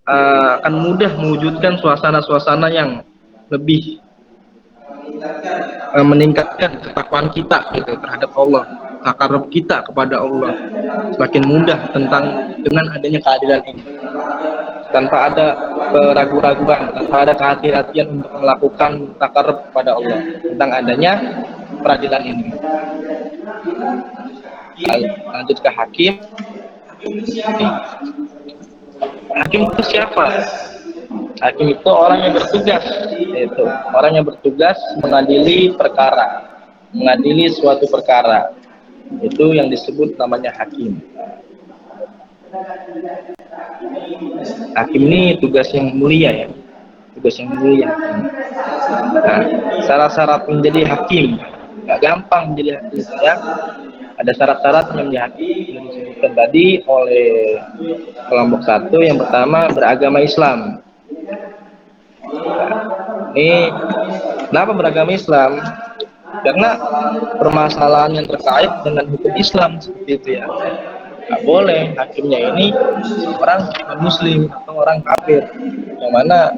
akan mudah mewujudkan suasana-suasana yang lebih meningkatkan ketakwaan kita gitu terhadap Allah, takarub kita kepada Allah semakin mudah dengan adanya keadilan ini, tanpa ada keraguan-raguan, tanpa ada kehati-hatian untuk melakukan takarub kepada Allah tentang adanya peradilan ini. Lanjut ke hakim. Hakim itu siapa? Hakim itu orang yang bertugas, yaitu orang yang bertugas mengadili perkara, mengadili suatu perkara. Itu yang disebut namanya hakim. Hakim ini tugas yang mulia ya, tugas yang mulia. Nah, syarat-syarat menjadi hakim, nggak gampang menjadi hakim ya. Ada syarat-syarat yang menjadi hakim yang disebutkan tadi oleh kelompok 1. Yang pertama, beragama Islam. Ini kenapa beragama Islam? Karena permasalahan yang terkait dengan hukum Islam seperti itu ya. Nggak boleh hakimnya ini orang muslim atau orang kafir, yang mana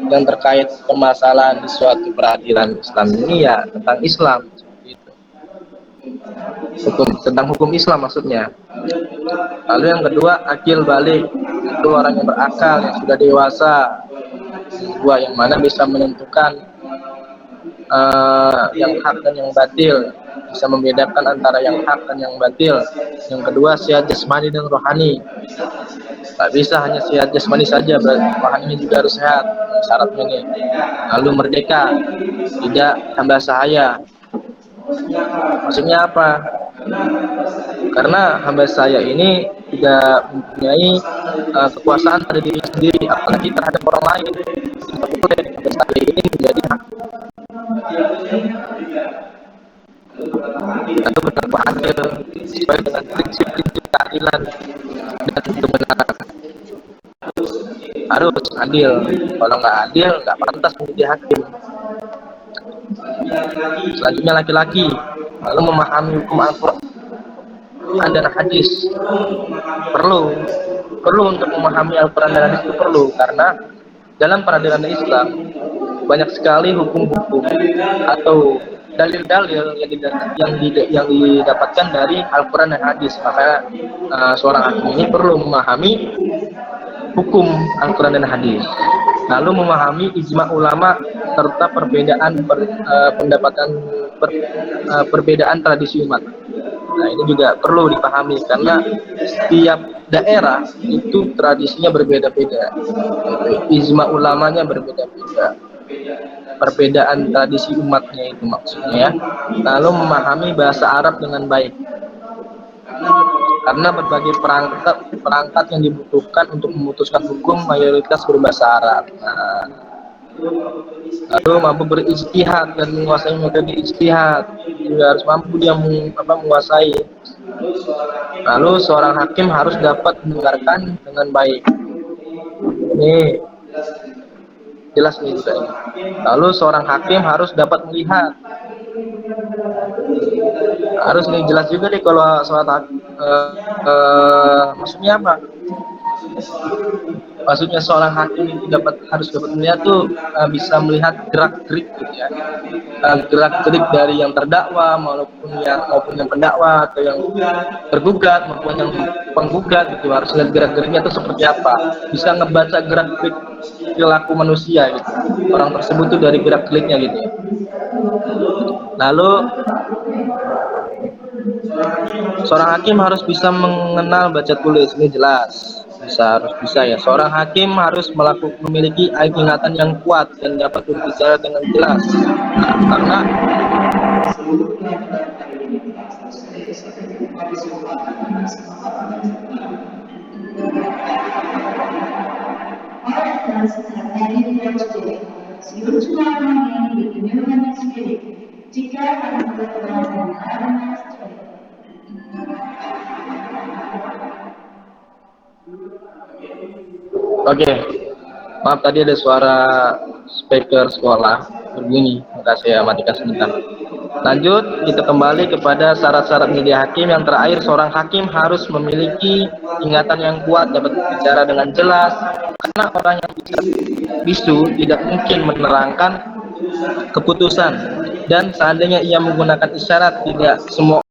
yang terkait permasalahan di suatu peradilan Islam ini ya tentang Islam seperti itu. Tentang hukum Islam maksudnya. Lalu yang kedua, akil balik, itu orang yang berakal, yang sudah dewasa. Kedua, yang mana bisa menentukan yang hak dan yang batil, bisa membedakan antara yang hak dan yang batil. Yang kedua, sehat jasmani dan rohani. Tak bisa hanya sehat jasmani saja, rohaninya juga harus sehat, syaratnya nih. Lalu merdeka, tidak hamba sahaya. Maksudnya apa? Karena hamba saya ini tidak mempunyai kekuasaan pada diri sendiri, apalagi terhadap orang lain. Tidak boleh hamba saya ini menjadi hak. Lalu berlaku adil sesuai dengan prinsip-prinsip keadilan dan kebenaran. Harus adil. Kalau nggak adil, nggak pantas menjadi hakim. Selanjutnya laki-laki, lalu memahami hukum Al-Quran dan hadis. Perlu untuk memahami Al-Quran dan hadis itu perlu, karena dalam peradilan Islam banyak sekali hukum-hukum atau dalil-dalil yang didapatkan dari Al-Quran dan hadis. Maka seorang hakim ini perlu memahami hukum Al-Quran dan hadis, lalu memahami ijma ulama serta perbedaan tradisi umat. Nah, ini juga perlu dipahami karena setiap daerah itu tradisinya berbeda-beda, ijma ulamanya berbeda-beda, perbedaan tradisi umatnya itu maksudnya. Lalu memahami bahasa Arab dengan baik, karena berbagai perangkat yang dibutuhkan untuk memutuskan hukum mayoritas berbahasa Arab. Nah, lalu mampu berijtihad dan menguasai metode ijtihad, juga harus mampu dia menguasai. Lalu seorang hakim harus dapat mendengarkan dengan baik. Ini jelas nih juga ini. Lalu seorang hakim harus dapat melihat. Harus nih jelas juga nih kalau maksudnya apa? Maksudnya seorang hakim itu harus dapat melihat tuh bisa melihat gerak-gerik gitu ya, gerak-gerik dari yang terdakwa maupun yang pendakwa, atau yang tergugat maupun yang penggugat gitu. Harus lihat gerak-geriknya itu seperti apa, bisa ngebaca gerak-gerik perilaku manusia gitu, orang tersebut tuh dari gerak-geriknya gitu. Lalu seorang hakim harus bisa mengenal baca tulis, ini jelas. Harus bisa ya. Seorang hakim harus memiliki ingatan yang kuat dan dapat berbicara dengan jelas. Nah, karena jika Oke, maaf tadi ada suara speaker sekolah berbunyi. Makasih ya, matikan sebentar. Lanjut, kita kembali kepada syarat-syarat menjadi hakim. Yang terakhir, seorang hakim harus memiliki ingatan yang kuat, dapat bicara dengan jelas, karena orang yang bisa bisu tidak mungkin menerangkan keputusan, dan seandainya ia menggunakan isyarat, tidak semua